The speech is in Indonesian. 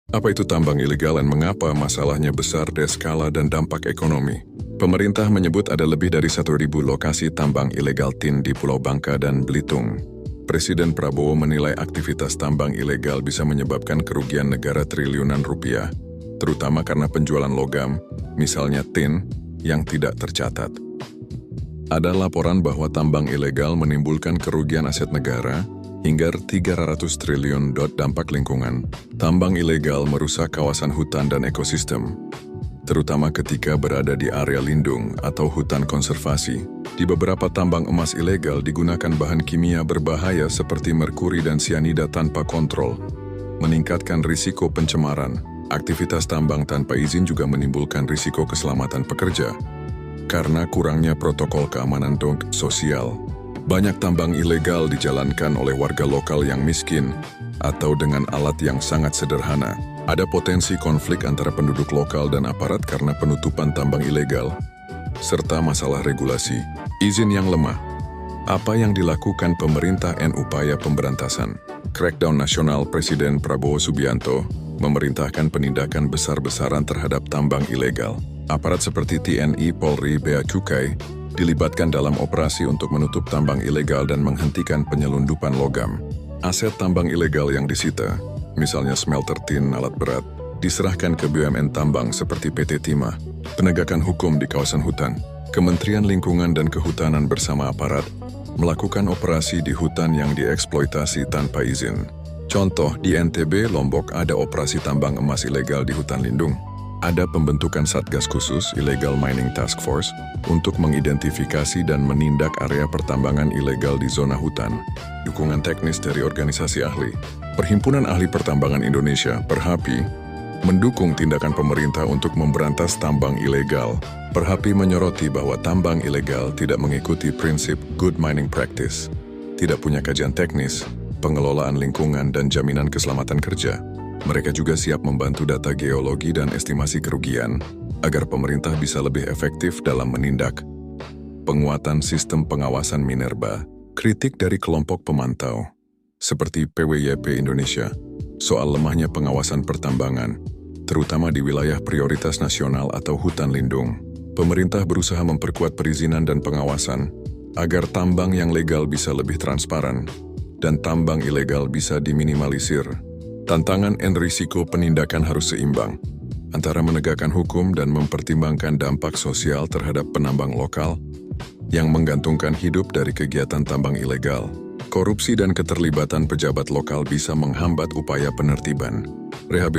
Apa itu tambang ilegal dan mengapa masalahnya besar dari skala dan dampak ekonomi? Pemerintah menyebut ada lebih dari 1.000 lokasi tambang ilegal tin di Pulau Bangka dan Belitung. Presiden Prabowo menilai aktivitas tambang ilegal bisa menyebabkan kerugian negara triliunan rupiah, terutama karena penjualan logam, misalnya tin, yang tidak tercatat. Ada laporan bahwa tambang ilegal menimbulkan kerugian aset negara hingga 300 triliun dampak lingkungan. Tambang ilegal merusak kawasan hutan dan ekosistem, terutama ketika berada di area lindung atau hutan konservasi. Di beberapa tambang emas ilegal digunakan bahan kimia berbahaya seperti merkuri dan sianida tanpa kontrol, meningkatkan risiko pencemaran. Aktivitas tambang tanpa izin juga menimbulkan risiko keselamatan pekerja, karena kurangnya protokol keamanan sosial. Banyak tambang ilegal dijalankan oleh warga lokal yang miskin atau dengan alat yang sangat sederhana. Ada potensi konflik antara penduduk lokal dan aparat karena penutupan tambang ilegal, serta masalah regulasi. Izin yang lemah. Apa yang dilakukan pemerintah dan upaya pemberantasan? Crackdown nasional. Presiden Prabowo Subianto memerintahkan penindakan besar-besaran terhadap tambang ilegal. Aparat seperti TNI, Polri, Bea Cukai dilibatkan dalam operasi untuk menutup tambang ilegal dan menghentikan penyelundupan logam. Aset tambang ilegal yang disita, misalnya smelter tin, alat berat, diserahkan ke BUMN tambang seperti PT Timah. Penegakan hukum di kawasan hutan. Kementerian Lingkungan dan Kehutanan bersama aparat melakukan operasi di hutan yang dieksploitasi tanpa izin. Contoh, di NTB, Lombok ada operasi tambang emas ilegal di hutan lindung. Ada pembentukan Satgas Khusus Illegal Mining Task Force untuk mengidentifikasi dan menindak area pertambangan ilegal di zona hutan. Dukungan teknis dari organisasi ahli. Perhimpunan Ahli Pertambangan Indonesia, Perhapi, mendukung tindakan pemerintah untuk memberantas tambang ilegal. Perhapi menyoroti bahwa tambang ilegal tidak mengikuti prinsip good mining practice, tidak punya kajian teknis, pengelolaan lingkungan dan jaminan keselamatan kerja. Mereka juga siap membantu data geologi dan estimasi kerugian agar pemerintah bisa lebih efektif dalam menindak. Penguatan sistem pengawasan minerba. Kritik dari kelompok pemantau, seperti PWYP Indonesia, soal lemahnya pengawasan pertambangan, terutama di wilayah prioritas nasional atau hutan lindung. Pemerintah berusaha memperkuat perizinan dan pengawasan agar tambang yang legal bisa lebih transparan dan tambang ilegal bisa diminimalisir. Tantangan dan risiko penindakan harus seimbang antara menegakkan hukum dan mempertimbangkan dampak sosial terhadap penambang lokal yang menggantungkan hidup dari kegiatan tambang ilegal. Korupsi dan keterlibatan pejabat lokal bisa menghambat upaya penertiban, rehabilitasi,